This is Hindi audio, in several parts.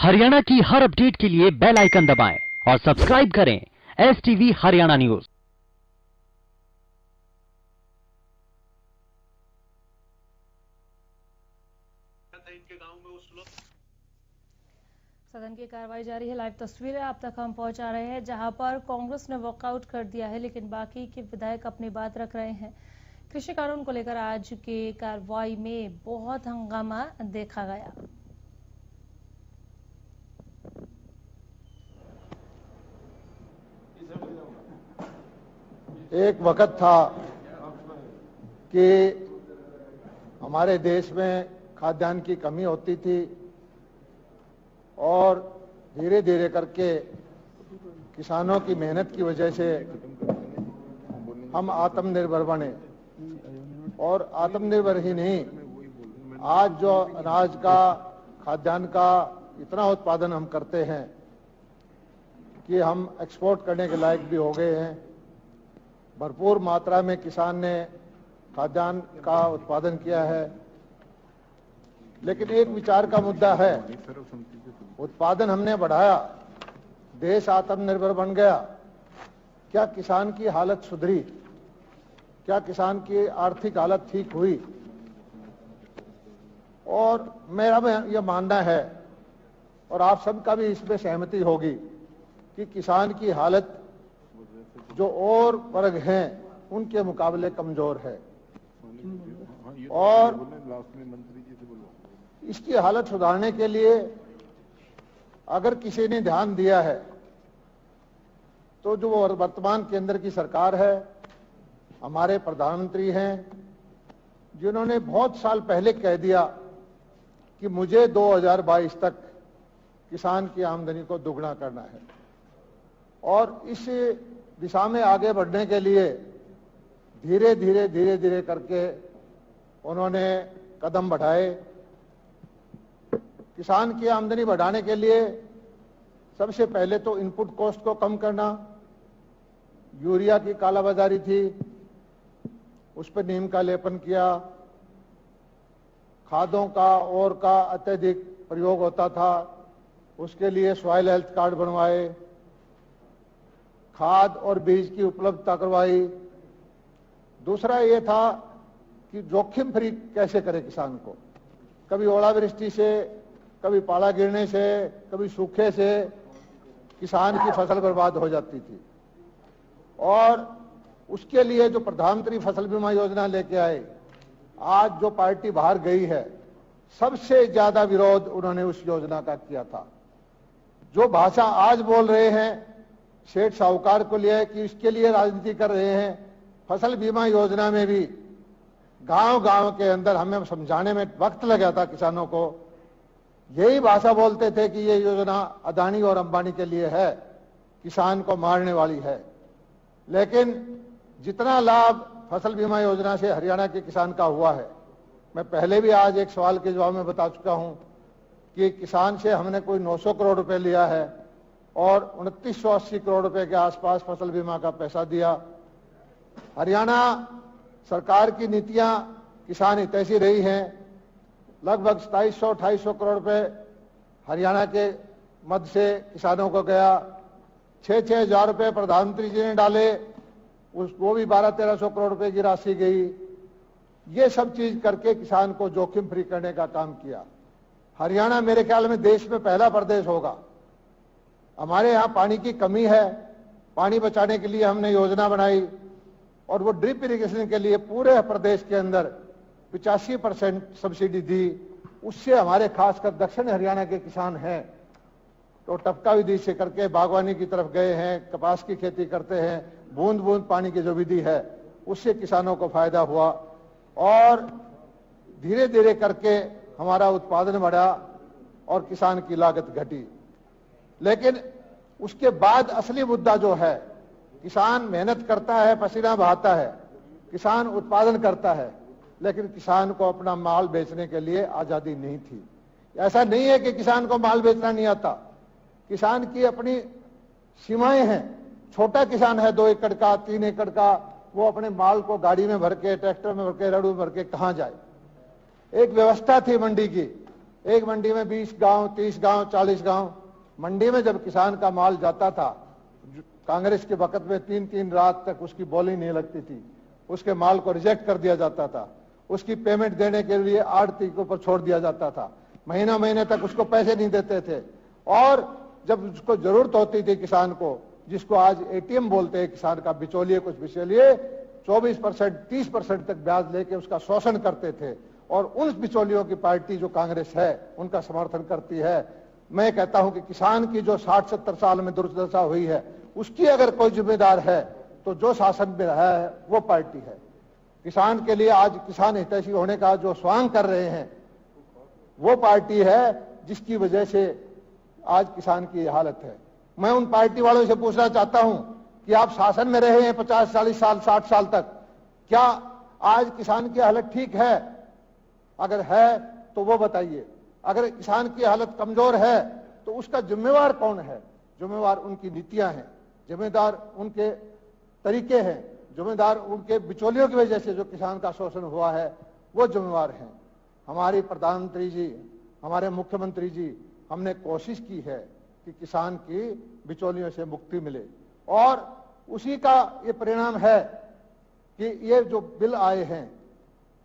हरियाणा की हर अपडेट के लिए बेल आइकन दबाएं और सब्सक्राइब करें STV हरियाणा न्यूज। सदन की कार्रवाई जारी है। लाइव तस्वीरें आप तक हम पहुंचा रहे हैं, जहां पर कांग्रेस ने वॉकआउट कर दिया है, लेकिन बाकी के विधायक अपनी बात रख रहे हैं। कृषि कानून को लेकर आज की कार्रवाई में बहुत हंगामा देखा गया। एक वक्त था कि हमारे देश में खाद्यान्न की कमी होती थी और धीरे धीरे करके किसानों की मेहनत की वजह से हम आत्मनिर्भर बने। और आत्मनिर्भर ही नहीं, आज जो अनाज का, खाद्यान्न का इतना उत्पादन हम करते हैं कि हम एक्सपोर्ट करने के लायक भी हो गए हैं। भरपूर मात्रा में किसान ने खाद्यान्न का उत्पादन किया है, लेकिन एक विचार का मुद्दा है। उत्पादन हमने बढ़ाया, देश आत्मनिर्भर बन गया, क्या किसान की हालत सुधरी? क्या किसान की आर्थिक हालत ठीक हुई? और मेरा यह मानना है, और आप सबका भी इसमें सहमति होगी, कि किसान की हालत जो और वर्ग हैं उनके मुकाबले कमजोर है। और इसकी हालत सुधारने के लिए अगर किसी ने ध्यान दिया है तो जो वर्तमान केंद्र की सरकार है, हमारे प्रधानमंत्री हैं, जिन्होंने बहुत साल पहले कह दिया कि मुझे 2022 तक किसान की आमदनी को दुगना करना है। और इस दिशा में आगे बढ़ने के लिए धीरे धीरे करके उन्होंने कदम बढ़ाए। किसान की आमदनी बढ़ाने के लिए सबसे पहले तो इनपुट कॉस्ट को कम करना। यूरिया की कालाबाजारी थी, उस पर नीम का लेपन किया। खादों का और का अत्यधिक प्रयोग होता था, उसके लिए सॉइल हेल्थ कार्ड बनवाए। खाद और बीज की उपलब्धता करवाई। दूसरा ये था कि जोखिम फ्री कैसे करें किसान को। कभी ओलावृष्टि से, कभी पाला गिरने से, कभी सूखे से किसान की फसल बर्बाद हो जाती थी। और उसके लिए जो प्रधानमंत्री फसल बीमा योजना लेके आए, आज जो पार्टी बाहर गई है, सबसे ज्यादा विरोध उन्होंने उस योजना का किया था। जो भाषा आज बोल रहे हैं सेठ साहूकार को लिए कि इसके लिए राजनीति कर रहे हैं। फसल बीमा योजना में भी गांव-गांव के अंदर हमें समझाने में वक्त लगा था किसानों को। यही भाषा बोलते थे कि ये योजना अदानी और अंबानी के लिए है, किसान को मारने वाली है। लेकिन जितना लाभ फसल बीमा योजना से हरियाणा के किसान का हुआ है, मैं पहले भी आज एक सवाल के जवाब में बता चुका हूं कि किसान से हमने कोई 900 करोड़ रुपए लिया है और 2980 करोड़ रुपए के आसपास फसल बीमा का पैसा दिया। हरियाणा सरकार की नीतियां किसान हितैषी रही हैं। लगभग 2700-2800 करोड़ रुपए हरियाणा के मध्य से किसानों को गया। 6-6 हजार रुपए प्रधानमंत्री जी ने डाले, वो भी 1200-1300 करोड़ रुपए की राशि गई। ये सब चीज करके किसान को जोखिम फ्री करने का काम किया। हरियाणा मेरे ख्याल में देश में पहला प्रदेश होगा। हमारे यहाँ पानी की कमी है, पानी बचाने के लिए हमने योजना बनाई और वो ड्रिप इरिगेशन के लिए पूरे प्रदेश के अंदर 85% सब्सिडी दी। उससे हमारे खासकर दक्षिण हरियाणा के किसान हैं तो टपका विधि से करके बागवानी की तरफ गए हैं, कपास की खेती करते हैं। बूंद बूंद पानी की जो विधि है उससे किसानों को फायदा हुआ और धीरे धीरे करके हमारा उत्पादन बढ़ा और किसान की लागत घटी। लेकिन उसके बाद असली मुद्दा जो है, किसान मेहनत करता है, पसीना बहाता है, किसान उत्पादन करता है, लेकिन किसान को अपना माल बेचने के लिए आजादी नहीं थी। ऐसा नहीं है कि किसान को माल बेचना नहीं आता, किसान की अपनी सीमाएं हैं। छोटा किसान है, 2 एकड़ का, 3 एकड़ का, वो अपने माल को गाड़ी में भर के, ट्रैक्टर में भर के, रड़ू में भर के कहां जाए। एक व्यवस्था थी मंडी की, एक मंडी में 20 गांव, 30 गांव, 40 गांव। मंडी में जब किसान का माल जाता था, कांग्रेस के वक्त में 3-3 रात तक उसकी बोली नहीं लगती थी, उसके माल को रिजेक्ट कर दिया जाता था, उसकी पेमेंट देने के लिए आड़ती के ऊपर छोड़ दिया जाता था, महीना महीने तक उसको पैसे नहीं देते थे। और जब उसको जरूरत होती थी किसान को, जिसको आज एटीएम बोलते हैं किसान का, बिचौलिए कुछ बिचौलिए 24%, 30% तक ब्याज लेके उसका शोषण करते थे। और उन बिचौलियों की पार्टी जो कांग्रेस है उनका समर्थन करती है। मैं कहता हूं कि किसान की जो 60-70 साल में दुर्दशा हुई है, उसकी अगर कोई जिम्मेदार है तो जो शासन में रहा है वो पार्टी है। किसान के लिए आज किसान हितैषी होने का जो स्वांग कर रहे हैं वो पार्टी है, जिसकी वजह से आज किसान की ये हालत है। मैं उन पार्टी वालों से पूछना चाहता हूं कि आप शासन में रहे हैं 50-40 साल, 60 साल तक, क्या आज किसान की हालत ठीक है? अगर है तो वो बताइए। अगर किसान की हालत कमजोर है तो उसका जिम्मेवार कौन है? जिम्मेवार उनकी नीतियां हैं, जिम्मेदार उनके तरीके हैं, जिम्मेदार उनके बिचौलियों की वजह से जो किसान का शोषण हुआ है वो जिम्मेवार हैं। हमारी प्रधानमंत्री जी, हमारे मुख्यमंत्री जी, हमने कोशिश की है कि किसान की बिचौलियों से मुक्ति मिले, और उसी का ये परिणाम है कि ये जो बिल आए हैं।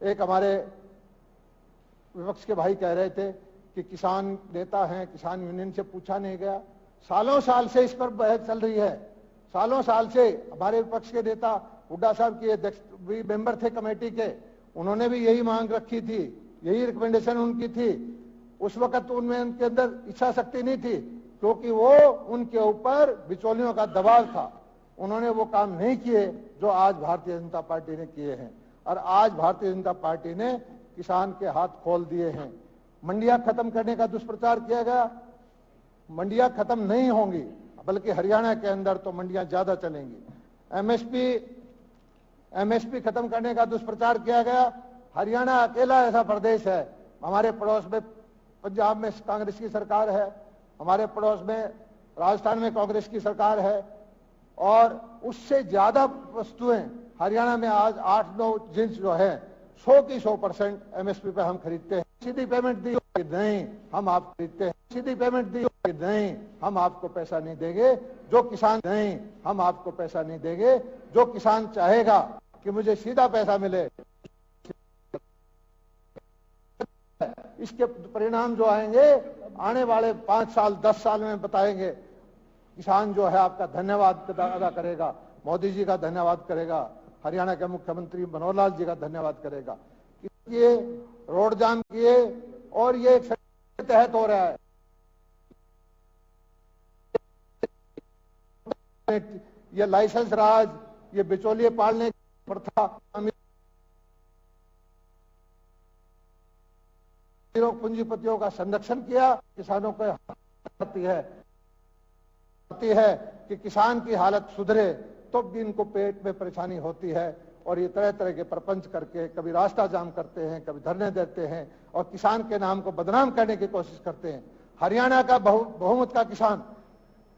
एक हमारे विपक्ष के भाई कह रहे थे कि किसान नेता हैं, किसान यूनियन से पूछा नहीं गया। सालों साल से इस पर बहस चल रही है, सालों साल से। हमारे विपक्ष के नेता हुड्डा साहब की भी मेंबर थे कमेटी के, उन्होंने भी यही मांग रखी थी, यही रिकमेंडेशन उनकी थी। उस वक्त उनमें उनके अंदर इच्छा शक्ति नहीं थी, क्योंकि वो उनके ऊपर बिचौलियों का दबाव था। उन्होंने वो काम नहीं किए जो आज भारतीय जनता पार्टी ने किए हैं। और आज भारतीय जनता पार्टी ने किसान के हाथ खोल दिए हैं। मंडियां खत्म करने का दुष्प्रचार किया गया, मंडियां खत्म नहीं होंगी, बल्कि हरियाणा के अंदर तो मंडियां ज्यादा चलेंगी। एमएसपी खत्म करने का दुष्प्रचार किया गया। हरियाणा अकेला ऐसा प्रदेश है, हमारे पड़ोस में पंजाब में कांग्रेस की सरकार है, हमारे पड़ोस में राजस्थान में कांग्रेस की सरकार है, और उससे ज्यादा वस्तुएं हरियाणा में आज 8-9 जिन्स जो है 100 की 100% एमएसपी पे हम खरीदते हैं। सीधी पेमेंट दी नहीं, हम आप खरीदते हैं। सीधी पेमेंट दी नहीं, हम आपको पैसा नहीं देंगे। जो किसान नहीं, हम आपको पैसा नहीं देंगे। जो किसान चाहेगा कि मुझे सीधा पैसा मिले, इसके परिणाम जो आएंगे आने वाले 5 साल 10 साल में बताएंगे। किसान जो है आपका धन्यवाद अदा करेगा, मोदी जी का धन्यवाद करेगा, हरियाणा के मुख्यमंत्री मनोहर लाल जी का धन्यवाद करेगा। ये रोड जाम किए और ये एक के तहत हो रहा है। ये लाइसेंस राज, ये बिचौलिए पालने की प्रथा, पूंजीपतियों का संरक्षण किया। किसानों को आती है कि किसान की हालत सुधरे तो भी इनको पेट में परेशानी होती है, और ये तरह तरह के प्रपंच करके कभी रास्ता जाम करते हैं, कभी धरने देते हैं, और किसान के नाम को बदनाम करने की कोशिश करते हैं। हरियाणा का बहुमत का किसान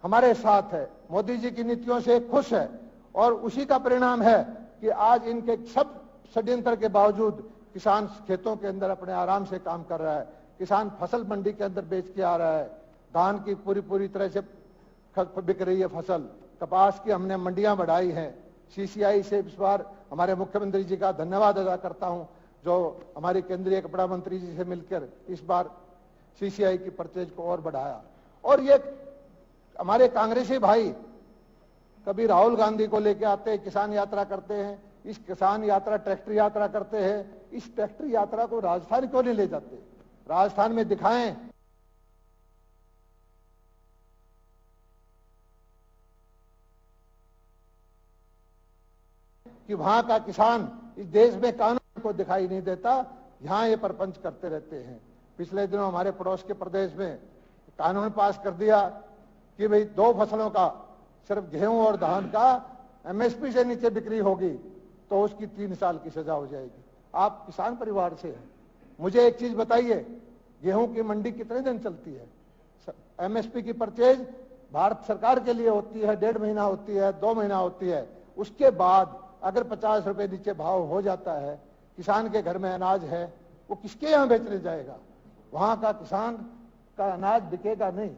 हमारे साथ है, मोदी जी की नीतियों से खुश है, और उसी का परिणाम है कि आज इनके सब षड्यंत्र के बावजूद किसान खेतों के अंदर अपने आराम से काम कर रहा है। किसान फसल मंडी के अंदर बेच के आ रहा है, धान की पूरी तरह से बिक रही है फसल, कपास की हमने मंडियां बढ़ाई हैं। सीसीआई से इस बार हमारे मुख्यमंत्री जी का धन्यवाद अदा करता हूं, जो हमारी केंद्रीय कपड़ा मंत्री जी से मिलकर इस बार सीसीआई की परचेज को और बढ़ाया। और ये हमारे कांग्रेसी भाई कभी राहुल गांधी को लेके आते हैं, किसान यात्रा करते हैं, इस किसान यात्रा ट्रैक्टर यात्रा करते हैं। इस ट्रैक्टर यात्रा को राजस्थान क्यों नहीं ले जाते? राजस्थान में दिखाएं कि वहां का किसान इस देश में कानून को दिखाई नहीं देता, यहां ये प्रपंच करते रहते हैं। पिछले दिनों हमारे पड़ोस के प्रदेश में कानून पास कर दिया कि भाई 2 फसलों का, सिर्फ गेहूं और धान का एमएसपी से नीचे बिक्री होगी तो उसकी 3 साल की सजा हो जाएगी। आप किसान परिवार से हैं, मुझे एक चीज बताइए, गेहूं की मंडी कितने दिन चलती है? एमएसपी की परचेज भारत सरकार के लिए होती है, 1.5 महीना होती है, 2 महीना होती है। उसके बाद अगर 50 रुपए नीचे भाव हो जाता है, किसान के घर में अनाज है, वो किसके यहां बेचने जाएगा? वहां का किसान का अनाज बिकेगा नहीं।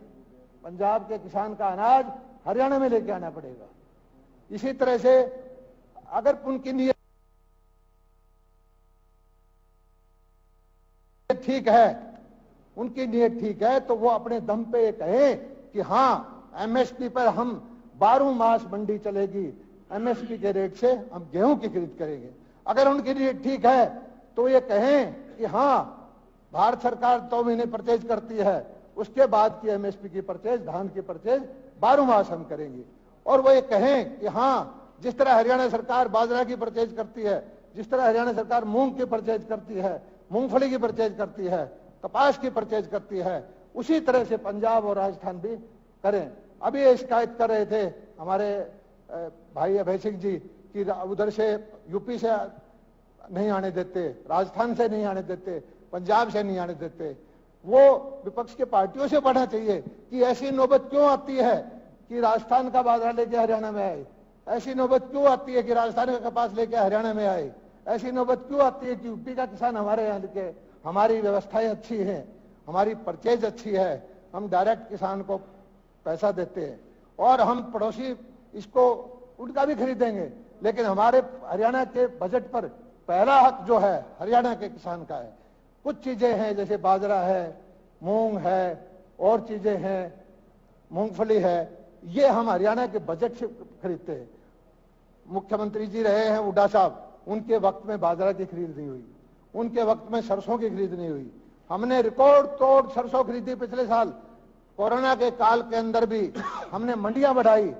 पंजाब के किसान का अनाज हरियाणा में लेके आना पड़ेगा। इसी तरह से अगर उनकी नीयत ठीक है, उनकी नीयत ठीक है, तो वो अपने दम पे ये कहें कि हाँ एमएसपी पर हम 12 मास मंडी चलेगी, एमएसपी के रेट से हम गेहूं की खरीद करेंगे। अगर उनकी नीयत ठीक है तो ये कहें कि हाँ भारत सरकार 2 महीने परचेज करती है, उसके बाद की एमएसपी की परचेज, धान की परचेज 12 मास हम करेंगे। और वो ये कहें कि हाँ जिस तरह हरियाणा सरकार बाजरा की परचेज करती है, जिस तरह हरियाणा सरकार मूंग की परचेज करती है, मूंगफली की परचेज करती है, कपास की परचेज करती है, उसी तरह से पंजाब और राजस्थान भी करें। अभी ये शिकायत कर रहे थे हमारे भाई अभय सिंह जी कि उधर से यूपी से नहीं आने देते, राजस्थान से नहीं आने देते, पंजाब से नहीं आने देते। वो विपक्ष के पार्टियों से पढ़ना चाहिए कि ऐसी नौबत क्यों आती है कि राजस्थान का बाजरा लेके हरियाणा में आए, ऐसी नौबत क्यों आती है कि राजस्थान का कपास लेके हरियाणा में आए, ऐसी नौबत क्यों आती है कि यूपी का किसान हमारे यहाँ लेके। हमारी व्यवस्थाएं अच्छी हैं, हमारी परचेज अच्छी है, हम डायरेक्ट किसान को पैसा देते हैं और हम पड़ोसी इसको उनका भी खरीदेंगे, लेकिन हमारे हरियाणा के बजट पर पहला हक जो है हरियाणा के किसान का है। कुछ चीजें हैं जैसे बाजरा है, मूंग है, और चीजें हैं, मूंगफली है, ये हम हरियाणा के बजट से खरीदते हैं। मुख्यमंत्री जी रहे हैं हुड्डा साहब, उनके वक्त में बाजरा की खरीद नहीं हुई, उनके वक्त में सरसों की खरीद नहीं हुई। हमने रिकॉर्ड तोड़ सरसों खरीदी पिछले साल, कोरोना के काल के अंदर भी हमने मंडियां बढ़ाई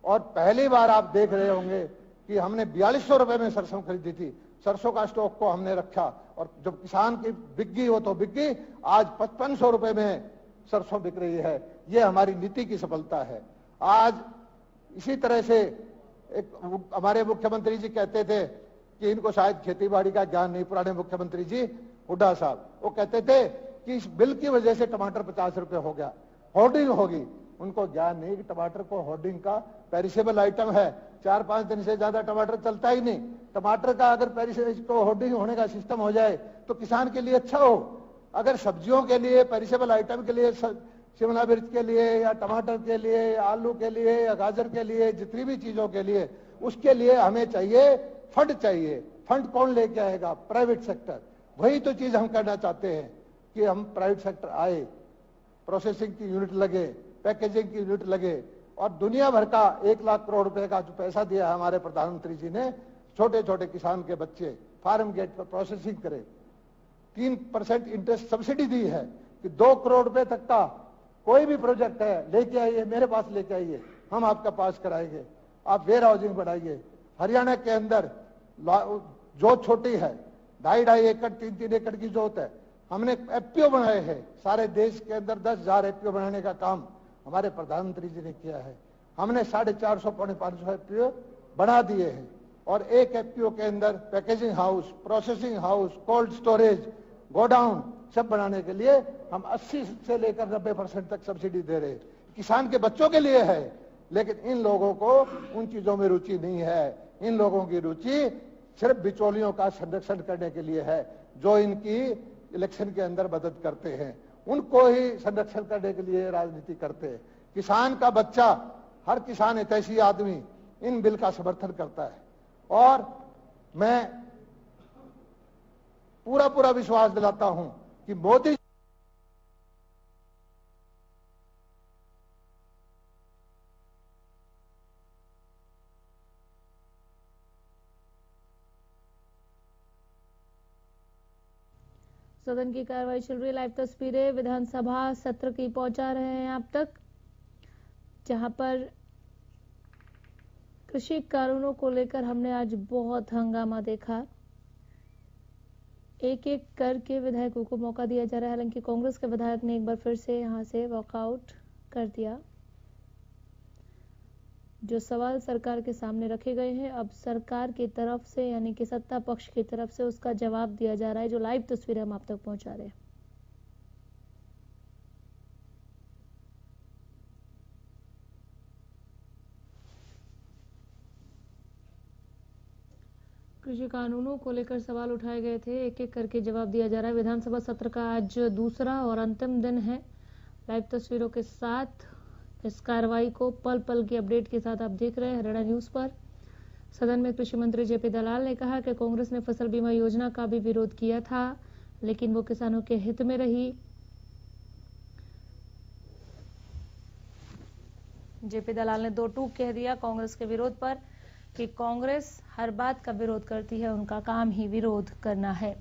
और पहली बार आप देख रहे होंगे कि हमने 4200 रुपए में सरसों खरीदी थी। सरसों का स्टॉक को हमने रखा और जब किसान की बिक गई वो तो बिक गई, आज 5500 रुपए में सरसों बिक रही है। ये हमारी नीति की सफलता है। आज इसी तरह से एक हमारे मुख्यमंत्री जी कहते थे कि इनको शायद खेती बाड़ी का ज्ञान नहीं, पुराने मुख्यमंत्री जी हुड्डा साहब, वो कहते थे कि इस बिल की वजह से टमाटर 50 रुपए हो गया, होर्डिंग होगी। उनको ज्ञान नहीं कि टमाटर को होर्डिंग का पेरिसेबल आइटम है, 4-5 दिन से ज्यादा टमाटर चलता ही नहीं। टमाटर का अगर पेरिसेबल होर्डिंग होने का सिस्टम हो जाए तो किसान के लिए अच्छा हो। अगर सब्जियों के लिए, पेरिसेबल आइटम के लिए, शिमला मिर्च के लिए या टमाटर के लिए या आलू के लिए या गाजर के लिए, जितनी भी चीजों के लिए, उसके लिए हमें चाहिए फंड चाहिए। फंड कौन लेके आएगा? Private sector. वही तो चीज हम करना चाहते हैं कि हम प्राइवेट सेक्टर आए, प्रोसेसिंग की यूनिट लगे, पैकेजिंग की यूनिट लगे और दुनिया भर का 1 लाख करोड़ रुपए का जो पैसा दिया है हमारे प्रधानमंत्री जी ने, छोटे छोटे किसान के बच्चे फार्म गेट पर प्रोसेसिंग करें। 3% इंटरेस्ट सब्सिडी दी है कि 2 करोड़ रुपए तक का कोई भी प्रोजेक्ट है लेके आइए, मेरे पास लेके आइए, हम आपका पास कराएंगे। आप वेयर हाउसिंग बढ़ाइए। हरियाणा के अंदर जोत छोटी है, 2.5 एकड़ 3-3 एकड़ की जोत है, हमने एफपीओ बनाए हैं। सारे देश के अंदर 10,000 एफपीओ बनाने का काम हमारे प्रधानमंत्री जी ने किया है। हमने 450-500 एफपीओ बना दिए हैं और एक एफपीओ के अंदर packaging house, processing house, cold storage, godown सब बनाने के लिए हम 80 से लेकर 90% तक सब्सिडी दे रहे हैं। किसान के बच्चों के लिए है, लेकिन इन लोगों को उन चीजों में रुचि नहीं है। इन लोगों की रुचि सिर्फ बिचौलियों का संरक्षण करने के लिए है, जो इनकी इलेक्शन के अंदर मदद करते हैं, उनको ही संरक्षण करने के लिए राजनीति करते हैं। किसान का बच्चा, हर किसान हितैषी आदमी इन बिल का समर्थन करता है और मैं पूरा विश्वास दिलाता हूं कि मोदी सदन की कार्रवाई चल रही है। लाइव तस्वीरें विधानसभा सत्र की पहुंचा रहे हैं आप तक, जहां पर कृषि कानूनों को लेकर हमने आज बहुत हंगामा देखा। एक एक करके विधायकों को मौका दिया जा रहा है। हालांकि कांग्रेस के विधायक ने एक बार फिर से यहां से वॉकआउट कर दिया। जो सवाल सरकार के सामने रखे गए हैं, अब सरकार की तरफ से यानी कि सत्ता पक्ष की तरफ से उसका जवाब दिया जा रहा है। जो लाइव तस्वीरें हम आप तक पहुंचा रहे हैं। कृषि कानूनों को लेकर सवाल उठाए गए थे, एक एक करके जवाब दिया जा रहा है। विधानसभा सत्र का आज दूसरा और अंतिम दिन है। लाइव तस्वीरों के साथ इस कार्रवाई को पल पल की अपडेट के साथ आप देख रहे हैं हरियाणा न्यूज पर। सदन में कृषि मंत्री जेपी दलाल ने कहा कि कांग्रेस ने फसल बीमा योजना का भी विरोध किया था, लेकिन वो किसानों के हित में रही। जेपी दलाल ने दो टूक कह दिया कांग्रेस के विरोध पर कि कांग्रेस हर बात का विरोध करती है, उनका काम ही विरोध करना है।